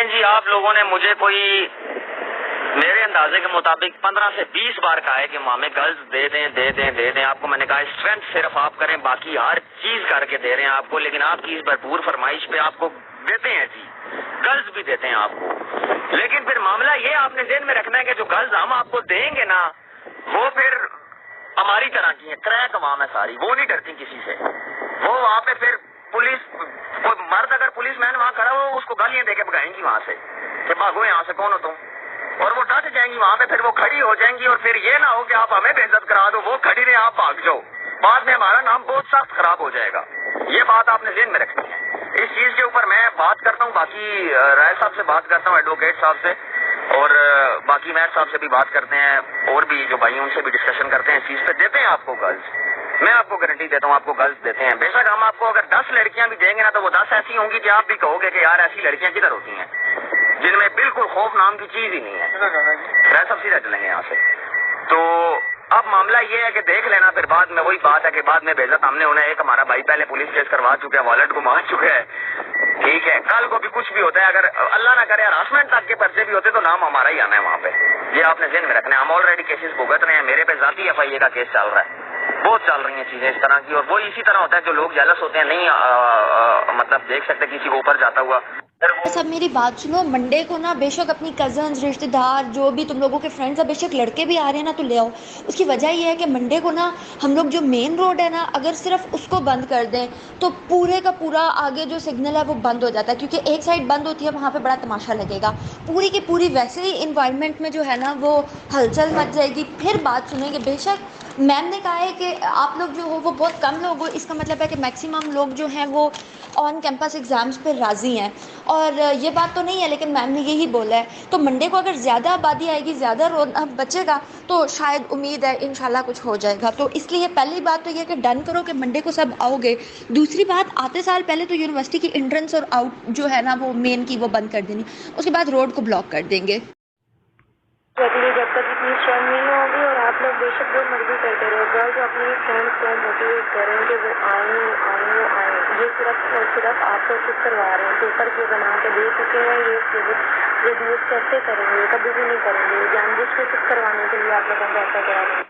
دیکھیں جی، آپ لوگوں نے مجھے کوئی میرے اندازے کے مطابق 15 سے 20 بار کہا ہے کہ ہمیں گرلز دے دیں. آپ کو میں نے کہا اسٹرینتھ صرف آپ کریں، باقی ہر چیز کر کے دے رہے ہیں آپ کو، لیکن آپ کی اس بھرپور فرمائش پہ آپ کو دیتے ہیں جی، گرلز بھی دیتے ہیں آپ کو. لیکن پھر معاملہ یہ آپ نے ذہن میں رکھنا ہے کہ جو گرلز ہم آپ کو دیں گے نا، وہ پھر ہماری طرح کی ہیں، کریک عوام ہے ساری، وہ نہیں ڈرتی کسی سے. وہ وہاں پہ پھر پولیس، کوئی مرد اگر پولیس مین وہاں کھڑا ہو، اس کو گالیاں دے کے بگائیں گی وہاں سے کہ بھاگو یہاں سے، کون ہو تم؟ اور وہ ڈٹ جائیں گی وہاں پہ، پھر وہ کھڑی ہو جائیں گی. اور پھر یہ نہ ہو کہ آپ ہمیں بے عزت کرا دو، وہ کھڑی رہے، آپ بھاگ جاؤ، بعد میں ہمارا نام بہت سخت خراب ہو جائے گا. یہ بات آپ نے ذہن میں رکھنی ہے. اس چیز کے اوپر میں بات کرتا ہوں، باقی رائے صاحب سے بات کرتا ہوں، ایڈوکیٹ صاحب سے، اور باقی میر صاحب سے بھی بات کرتے ہیں، اور بھی جو بھائی ان سے بھی ڈسکشن کرتے ہیں. اس چیز پہ دیتے ہیں آپ کو گرلز، میں آپ کو گارنٹی دیتا ہوں آپ کو گرلز دیتے ہیں. بے شک ہم آپ کو اگر 10 لڑکیاں بھی دیں گے نا، تو وہ 10 ایسی ہوں گی کہ آپ بھی کہو گے کہ یار ایسی لڑکیاں کدھر ہوتی ہیں جن میں بالکل خوف نام کی چیز ہی نہیں ہے. رائے صاحب سیدھا چلیں گے یہاں سے. تو اب معاملہ یہ ہے کہ دیکھ لینا، پھر بعد میں وہی بات ہے کہ بعد میں بے عزت ہم نے انہیں، ایک ہمارا بھائی پہلے پولیس کیس کروا چکا ہے، والٹ کو مار چکا ہے، ٹھیک ہے، کل کو بھی کچھ بھی ہوتا ہے، اگر اللہ نہ کرے ہراسمنٹ تک کے پرچے بھی ہوتے تو نام ہمارا ہی آنا ہے وہاں پہ. یہ آپ نے ذہن میں رکھنا ہے. ہم آلریڈی کیسز بھگت رہے ہیں، میرے پہ ذاتی ایف آئی اے کا کیس چل رہا ہے، بہت چل رہی ہیں چیزیں اس طرح کی. اور وہ اسی طرح ہوتا ہے، جو لوگ جیلس ہوتے ہیں، نہیں مطلب دیکھ سکتے کسی کو اوپر جاتا ہوا. سب میری بات سنو، منڈے کو نا بے شک اپنی کزنز، رشتے دار، جو بھی تم لوگوں کے فرینڈس ہیں، بے شک لڑکے بھی آ رہے ہیں نا تو لے آؤ. اس کی وجہ یہ ہے کہ منڈے کو نا ہم لوگ جو مین روڈ ہے نا، اگر صرف اس کو بند کر دیں تو پورے کا پورا آگے جو سگنل ہے وہ بند ہو جاتا ہے، کیونکہ ایک سائڈ بند ہوتی ہے، وہاں پہ بڑا تماشا لگے گا. پوری کی پوری ویسے ہی انوائرمنٹ میں جو ہے نا وہ ہلچل مچ جائے گی. پھر بات سنیں گے، بے شک میم نے کہا ہے کہ آپ لوگ جو ہو وہ بہت کم لوگ ہو، اس کا مطلب ہے کہ میکسیمم لوگ جو ہیں وہ آن کیمپس ایگزامس پہ راضی ہیں. اور یہ بات تو نہیں ہے، لیکن میم نے یہی بولا ہے. تو منڈے کو اگر زیادہ آبادی آئے گی، زیادہ بچے گا، تو شاید امید ہے انشاءاللہ کچھ ہو جائے گا. تو اس لیے پہلی بات تو یہ کہ ڈن کرو کہ منڈے کو سب آؤ گے. دوسری بات، آتے سال پہلے تو یونیورسٹی کی انٹرنس اور آؤٹ جو ہے نا وہ مین کی وہ بند کر دینی، اس کے بعد روڈ کو بلاک کر دیں گے. جب تک اتنی اسٹرینتھ نہیں ہوگی، اور آپ لوگ بے شک جو مرضی کرتے رہو، گرلز اپنی فرینڈس کو موٹیویٹ کریں کہ وہ آئیں. یہ صرف اور صرف آپ کو خود کروا رہے ہیں، پیپر جو بنا کے دے چکے ہیں، یہ ریڈیوس کیسے کریں گے؟ کبھی بھی نہیں کریں گے. جان بوجھ کے خود کروانے کے لیے آپ لوگوں کو ایسا کرا رہے ہیں.